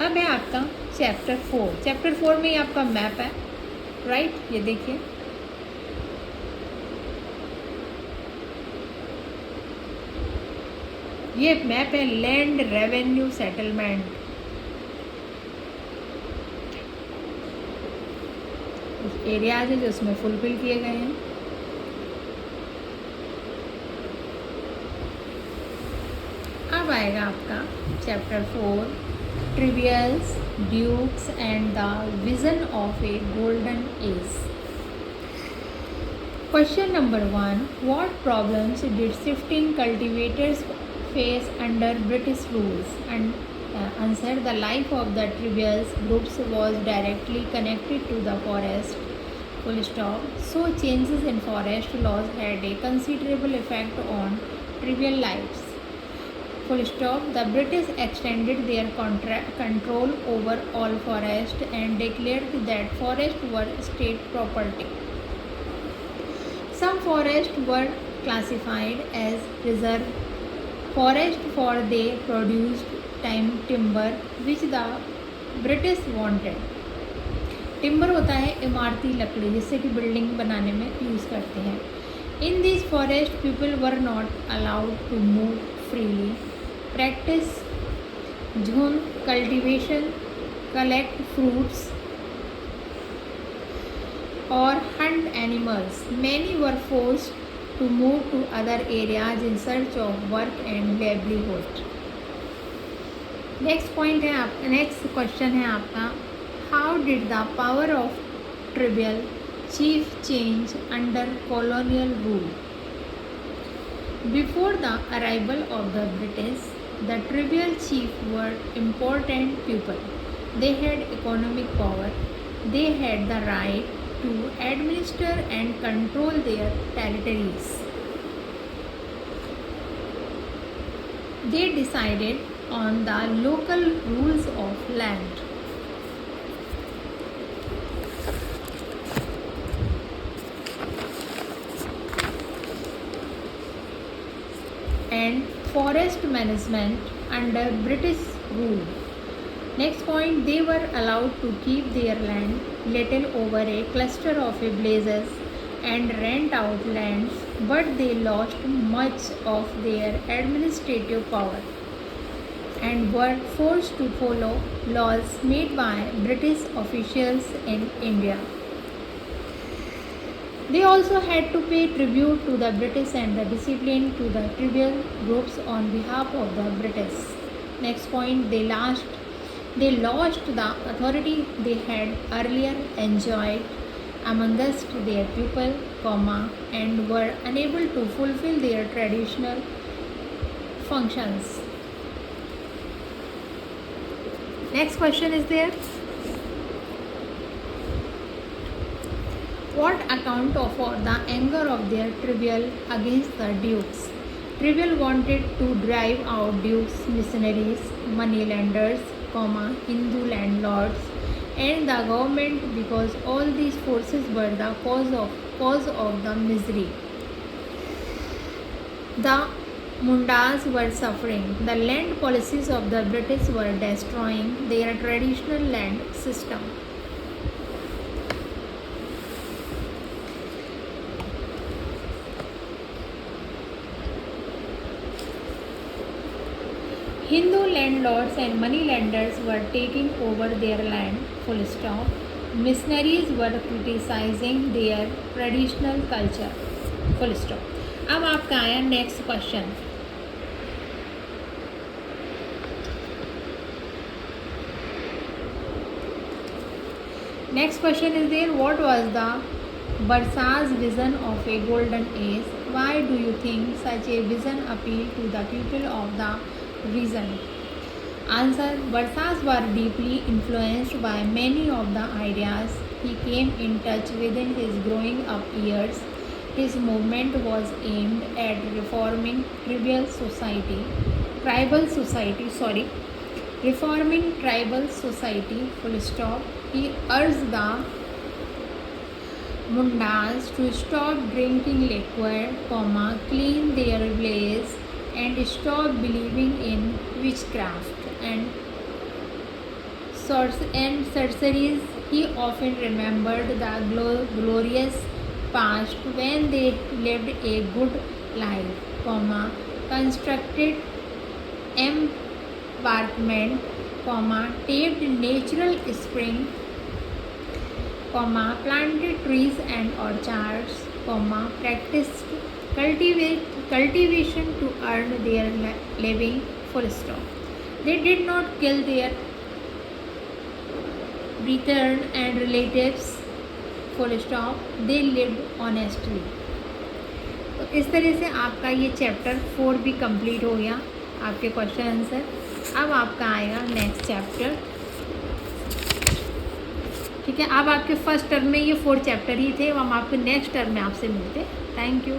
अब है आपका चैप्टर 4। चैप्टर 4 में ये आपका मैप है, राइट, ये देखिए। ये मैप है लैंड रेवेन्यू सेटलमेंट। एरियाज है जो उसमें फुलफिल किए गए हैं। अब आएगा आपका chapter 4, tribals, Dikus and the vision of a golden age. Question number 1, what problems did shifting cultivators face under British rules? And answer, the life of the trivial groups was directly connected to the forest, full stop. So changes in forest laws had a considerable effect on trivial lives, full stop. The British extended their control over all forest and declared that forests were state property. Some forests were classified as reserve forest for they produced timber which the British wanted. Timber होता है इमारती लकड़ी जिससे कि building बनाने में use करते हैं। In this forest people were not allowed to move freely, practice झुंड कल्टिवेशन, कलेक्ट फ्रूट्स और hunt animals. Many were forced to move to other areas in search of work and livelihood. Next question है आपका, how did the power of trivial chief change under colonial rule? Before the arrival of the British, the trivial chief were important people. They had economic power. They had the right to administer and control their territories. They decided on the local rules of land. And forest management under British rule. Next point, they were allowed to keep their land little over a cluster of blazes and rent out lands, but they lost much of their administrative power and were forced to follow laws made by British officials in India. They also had to pay tribute to the British and the discipline to the tribal groups on behalf of the British. Next point, they lost the authority they had earlier enjoyed amongst their people, and were unable to fulfill their traditional functions. Next question is there. What account for the anger of their trivial against the dukes? Trivial wanted to drive out dukes, missionaries, moneylenders, Hindu landlords, and the government, because all these forces were the cause of the misery. The Mundas were suffering. The land policies of the British were destroying their traditional land system. Hindu landlords and moneylenders were taking over their land, full stop. Missionaries were criticizing their traditional culture, full stop. अब आपका आया next question. Next question is there, what was the Barsa's vision of a golden age? Why do you think such a vision appealed to the people of the region? Answer, Barsas were deeply influenced by many of the ideas he came in touch with in his growing up years. His movement was aimed at reforming tribal society, full stop. He urged the Mundas to stop drinking liquor, clean their villages, and stop believing in witchcraft, and and sorceries, he often remembered the glorious past when they lived a good life, constructed embankment, tapped natural spring, planted trees and orchards, practiced cultivation to earn their living, full stop. They did not kill their brethren and relatives, full stop. They lived honestly. तो इस तरह से आपका ये chapter 4 भी complete हो गया, आपके क्वेश्चन आंसर। अब आपका आएगा नेक्स्ट चैप्टर, ठीक है। अब आपके फर्स्ट टर्म में ये 4 चैप्टर ही थे, अब हम आपके नेक्स्ट टर्म में आपसे मिलते हैं। Thank you.